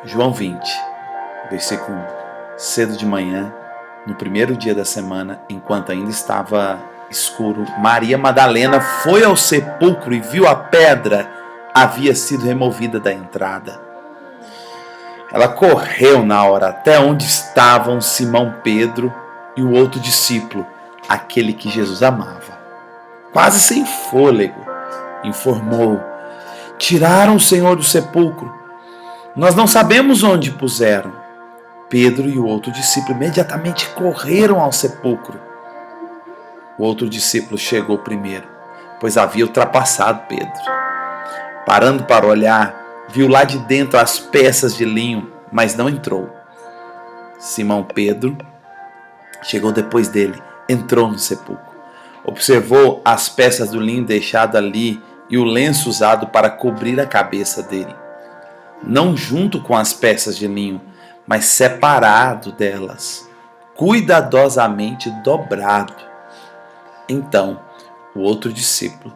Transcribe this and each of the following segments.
João 20, versículo 1. Cedo de manhã, no primeiro dia da semana, enquanto ainda estava escuro, Maria Madalena foi ao sepulcro e viu a pedra havia sido removida da entrada. Ela correu na hora até onde estavam Simão Pedro e o outro discípulo, aquele que Jesus amava. Quase sem fôlego, informou: tiraram o Senhor do sepulcro. Nós não sabemos onde puseram. Pedro e o outro discípulo imediatamente correram ao sepulcro. O outro discípulo chegou primeiro, pois havia ultrapassado Pedro. Parando para olhar, viu lá de dentro as peças de linho, mas não entrou. Simão Pedro chegou depois dele, entrou no sepulcro. Observou as peças do linho deixado ali e o lenço usado para cobrir a cabeça dele. Não junto com as peças de linho, mas separado delas, cuidadosamente dobrado. Então, o outro discípulo,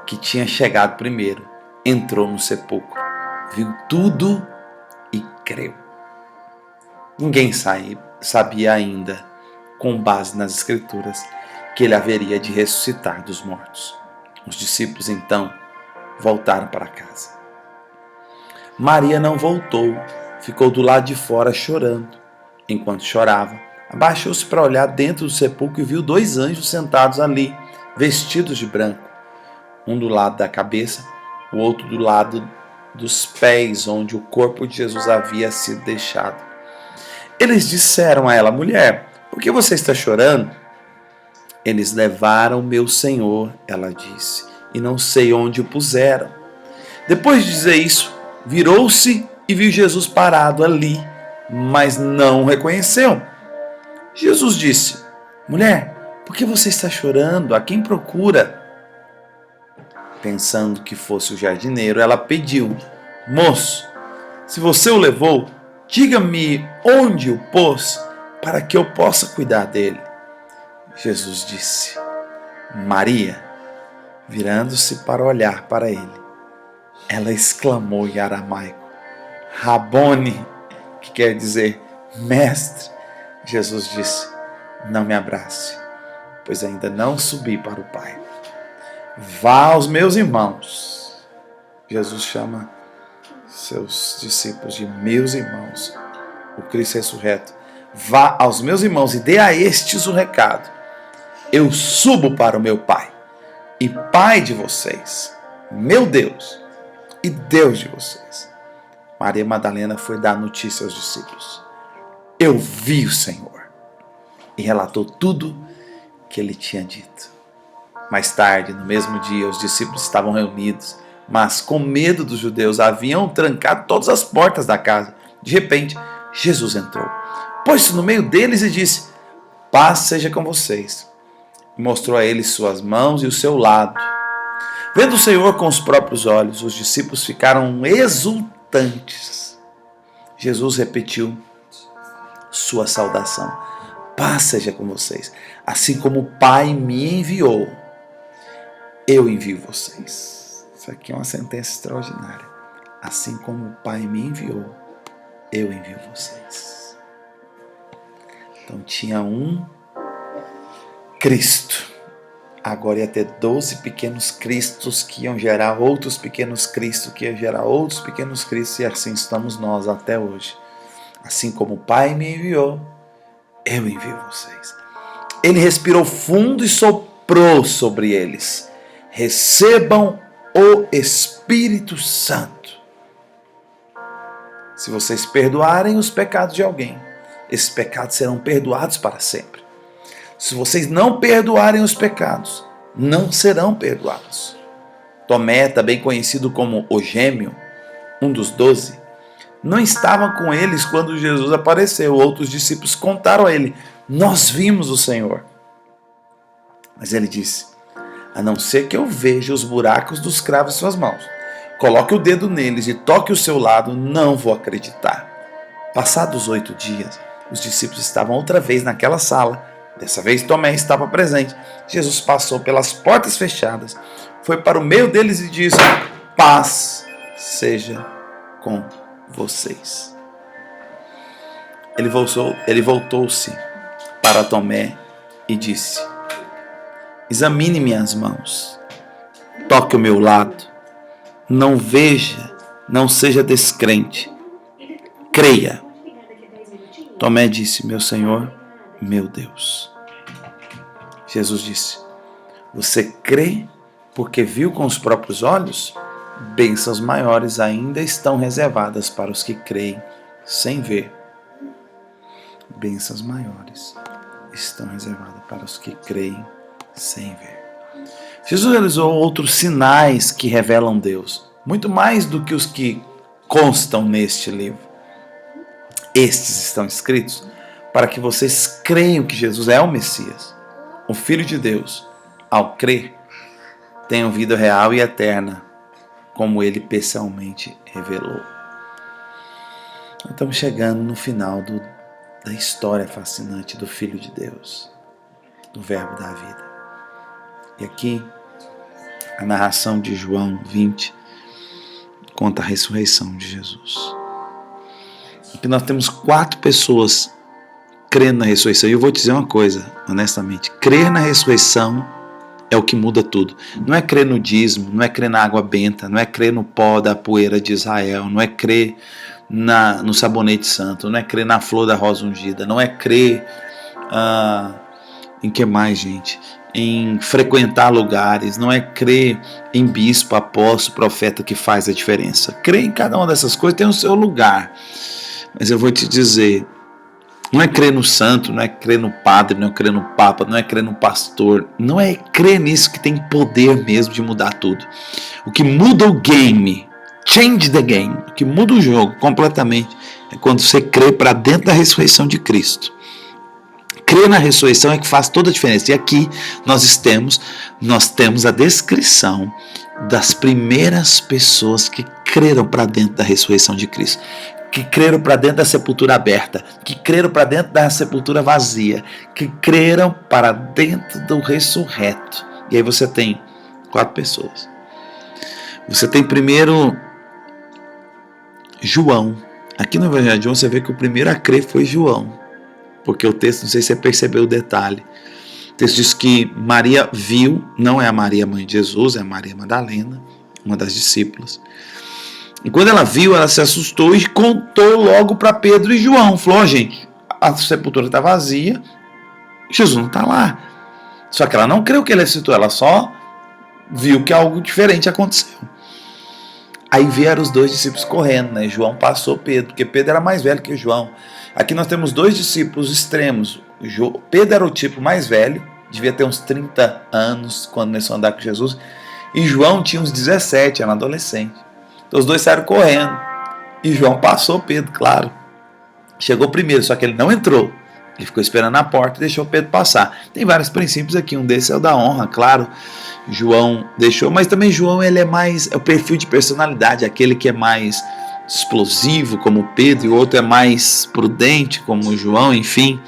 que tinha chegado primeiro, entrou no sepulcro, viu tudo e creu. Ninguém sabia ainda, com base nas Escrituras, que ele haveria de ressuscitar dos mortos. Os discípulos, então, voltaram para casa. Maria não voltou, ficou do lado de fora chorando. Enquanto chorava, abaixou-se para olhar dentro do sepulcro e viu 2 anjos sentados ali, vestidos de branco. Um do lado da cabeça, o outro do lado dos pés, onde o corpo de Jesus havia sido deixado. Eles disseram a ela: mulher, por que você está chorando? Eles levaram meu Senhor, ela disse, e não sei onde o puseram. Depois de dizer isso, virou-se e viu Jesus parado ali, mas não o reconheceu. Jesus disse: mulher, por que você está chorando? A quem procura? Pensando que fosse o jardineiro, ela pediu: moço, se você o levou, diga-me onde o pôs, para que eu possa cuidar dele. Jesus disse: Maria. Virando-se para olhar para ele, ela exclamou em aramaico: Rabone, que quer dizer mestre. Jesus disse: não me abrace, pois ainda não subi para o Pai. Vá aos meus irmãos. Jesus chama seus discípulos de meus irmãos, o Cristo ressurreto. Vá aos meus irmãos e dê a estes o recado: eu subo para o meu Pai e Pai de vocês, meu Deus e Deus de vocês. Maria Madalena foi dar notícia aos discípulos: eu vi o Senhor. E relatou tudo que ele tinha dito. Mais tarde, no mesmo dia, os discípulos estavam reunidos, mas com medo dos judeus haviam trancado todas as portas da casa. De repente, Jesus entrou, pôs-se no meio deles e disse: paz seja com vocês. E mostrou a eles suas mãos e o seu lado. Vendo o Senhor com os próprios olhos, os discípulos ficaram exultantes. Jesus repetiu sua saudação: paz seja com vocês. Assim como o Pai me enviou, eu envio vocês. Isso aqui é uma sentença extraordinária. Assim como o Pai me enviou, eu envio vocês. Então tinha um Cristo. Agora ia ter 12 pequenos Cristos que iam gerar outros pequenos Cristos, que iam gerar outros pequenos Cristos, e assim estamos nós até hoje. Assim como o Pai me enviou, eu envio vocês. Ele respirou fundo e soprou sobre eles: recebam o Espírito Santo. Se vocês perdoarem os pecados de alguém, esses pecados serão perdoados para sempre. Se vocês não perdoarem os pecados, não serão perdoados. Tomé, também conhecido como o Gêmeo, um dos 12, não estava com eles quando Jesus apareceu. Outros discípulos contaram a ele: nós vimos o Senhor. Mas ele disse: a não ser que eu veja os buracos dos cravos em suas mãos, coloque o dedo neles e toque o seu lado, não vou acreditar. Passados 8 dias, os discípulos estavam outra vez naquela sala. Dessa vez Tomé estava presente. Jesus passou pelas portas fechadas, foi para o meio deles e disse: paz seja com vocês. Ele voltou-se para Tomé e disse: examine minhas mãos, toque o meu lado, não seja descrente, creia. Tomé disse: meu Senhor, meu Deus. Jesus disse: você crê porque viu com os próprios olhos? Bênçãos maiores ainda estão reservadas para os que creem sem ver. Bênçãos maiores estão reservadas para os que creem sem ver. Jesus realizou outros sinais que revelam Deus, muito mais do que os que constam neste livro. Estes estão escritos para que vocês creiam que Jesus é o Messias, o Filho de Deus. Ao crer, tenham vida real e eterna, como ele pessoalmente revelou. Estamos chegando no final da história fascinante do Filho de Deus, do Verbo da vida. E aqui, a narração de João 20 conta a ressurreição de Jesus. Aqui nós temos 4 pessoas crendo na ressurreição. E eu vou te dizer uma coisa, honestamente: crer na ressurreição é o que muda tudo. Não é crer no dízimo, não é crer na água benta, não é crer no pó da poeira de Israel, não é crer no sabonete santo, não é crer na flor da rosa ungida, não é crer em que mais, gente? Em frequentar lugares, não é crer em bispo, apóstolo, profeta que faz a diferença. Crer em cada uma dessas coisas tem o seu lugar. Mas eu vou te dizer, não é crer no santo, não é crer no padre, não é crer no papa, não é crer no pastor, não é crer nisso que tem poder mesmo de mudar tudo. O que muda o game, change the game, o que muda o jogo completamente é quando você crê para dentro da ressurreição de Cristo. Crer na ressurreição é que faz toda a diferença. E aqui nós temos a descrição das primeiras pessoas que creram para dentro da ressurreição de Cristo, que creram para dentro da sepultura aberta, que creram para dentro da sepultura vazia, que creram para dentro do ressurreto. E aí você tem 4 pessoas. Você tem primeiro João. Aqui no Evangelho de João você vê que o primeiro a crer foi João, porque o texto, não sei se você percebeu o detalhe, o texto diz que Maria viu, não é a Maria mãe de Jesus, é a Maria Madalena, uma das discípulas. E quando ela viu, ela se assustou e contou logo para Pedro e João. Falou: gente, a sepultura está vazia, Jesus não está lá. Só que ela não creu que ele ressuscitou, ela só viu que algo diferente aconteceu. Aí vieram os 2 discípulos correndo, né? João passou Pedro, porque Pedro era mais velho que João. Aqui nós temos 2 discípulos extremos. Pedro era o tipo mais velho, devia ter uns 30 anos quando começou a andar com Jesus, e João tinha uns 17, era um adolescente. Então os 2 saíram correndo, e João passou Pedro, claro. Chegou primeiro, só que ele não entrou. Ele ficou esperando na porta e deixou Pedro passar. Tem vários princípios aqui, um desses é o da honra, claro. João deixou, mas também João ele é o perfil de personalidade, aquele que é mais explosivo como Pedro, e o outro é mais prudente como João, enfim.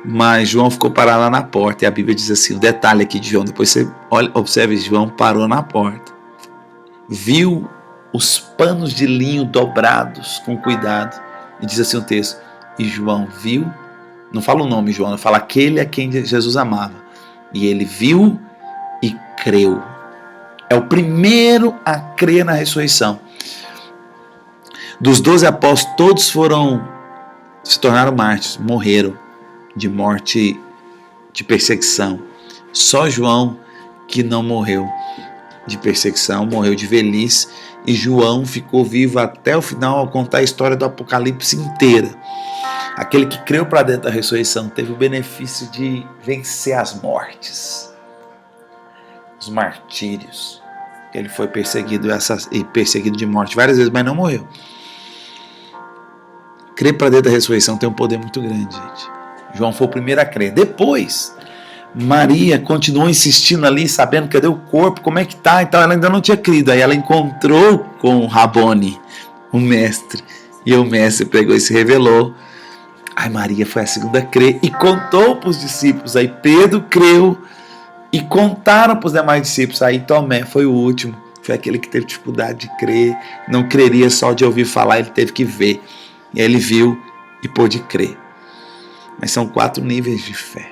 Mas João ficou parado lá na porta, e a Bíblia diz assim, o detalhe aqui de João, depois você observe, João parou na porta, viu os panos de linho dobrados com cuidado, e diz assim o texto, e João viu, não fala o nome João, fala aquele a quem Jesus amava, e ele viu e creu. É o primeiro a crer na ressurreição. Dos 12 apóstolos, todos se tornaram mártires, morreram de morte de perseguição. Só João que não morreu de perseguição, morreu de velhice, e João ficou vivo até o final ao contar a história do Apocalipse inteira. Aquele que creu para dentro da ressurreição teve o benefício de vencer as mortes, os martírios. Ele foi perseguido de morte várias vezes, mas não morreu. Crer para dentro da ressurreição tem um poder muito grande, gente. João foi o primeiro a crer. Depois, Maria continuou insistindo ali, sabendo cadê o corpo, como é que tá e tal. Ela ainda não tinha crido. Aí ela encontrou com o Rabone, o mestre. E o mestre pegou e se revelou. Aí Maria foi a segunda a crer e contou para os discípulos. Aí Pedro creu e contaram para os demais discípulos. Aí Tomé foi o último. Foi aquele que teve dificuldade de crer. Não creria só de ouvir falar, ele teve que ver. E ele viu e pôde crer. Mas são 4 níveis de fé.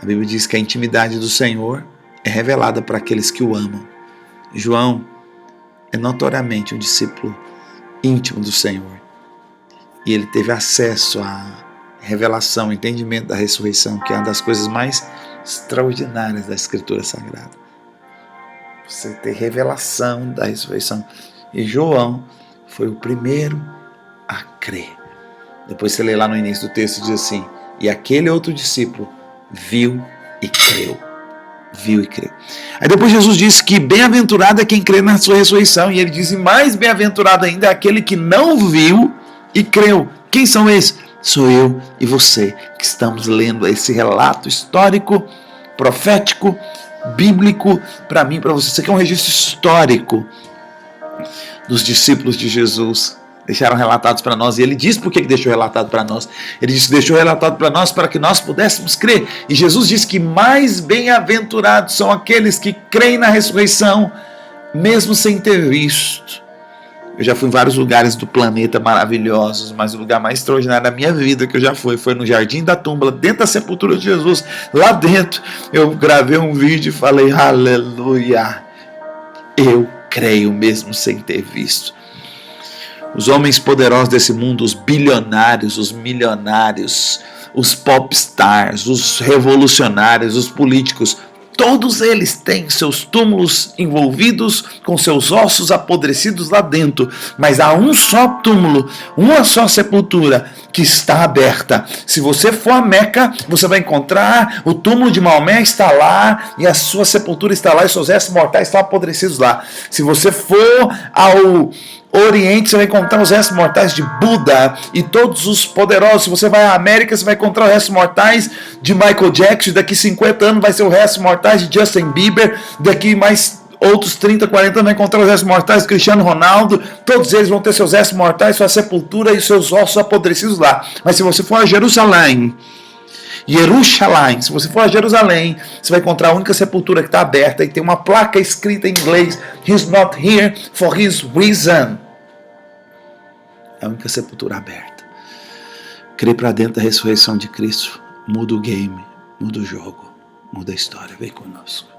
A Bíblia diz que a intimidade do Senhor é revelada para aqueles que o amam. João é notoriamente um discípulo íntimo do Senhor. E ele teve acesso à revelação, entendimento da ressurreição, que é uma das coisas mais extraordinárias da Escritura Sagrada. Você ter revelação da ressurreição. E João foi o primeiro a crer. Depois você lê lá no início do texto, diz assim: e aquele outro discípulo viu e creu. Viu e creu. Aí depois Jesus disse que bem-aventurado é quem crê na sua ressurreição. E ele diz, e mais bem-aventurado ainda é aquele que não viu e creu. Quem são esses? Sou eu e você que estamos lendo esse relato histórico, profético, bíblico, para mim, para você. Isso aqui é um registro histórico dos discípulos de Jesus. Deixaram relatados para nós, e ele diz por que deixou relatado para nós. Ele disse que deixou relatado para nós para que nós pudéssemos crer. E Jesus diz que mais bem-aventurados são aqueles que creem na ressurreição, mesmo sem ter visto. Eu já fui em vários lugares do planeta maravilhosos, mas o lugar mais extraordinário da minha vida que eu já fui foi no Jardim da Tumba, dentro da sepultura de Jesus. Lá dentro eu gravei um vídeo e falei, aleluia, eu creio mesmo sem ter visto. Os homens poderosos desse mundo, os bilionários, os milionários, os popstars, os revolucionários, os políticos, todos eles têm seus túmulos envolvidos com seus ossos apodrecidos lá dentro. Mas há um só túmulo, uma só sepultura que está aberta. Se você for a Meca, você vai encontrar o túmulo de Maomé está lá e a sua sepultura está lá e seus restos mortais estão apodrecidos lá. Se você for ao Oriente, você vai encontrar os restos mortais de Buda e todos os poderosos. Se você vai à América, você vai encontrar os restos mortais de Michael Jackson. Daqui 50 anos vai ser os restos mortais de Justin Bieber. Daqui mais outros 30, 40 anos vai encontrar os restos mortais de Cristiano Ronaldo. Todos eles vão ter seus restos mortais, sua sepultura e seus ossos apodrecidos lá. Mas se você for a Jerusalém, se você for a Jerusalém, você vai encontrar a única sepultura que está aberta e tem uma placa escrita em inglês: He's not here for his reason. É a única sepultura aberta. Crer para dentro da ressurreição de Cristo muda o game, muda o jogo, muda a história. Vem conosco.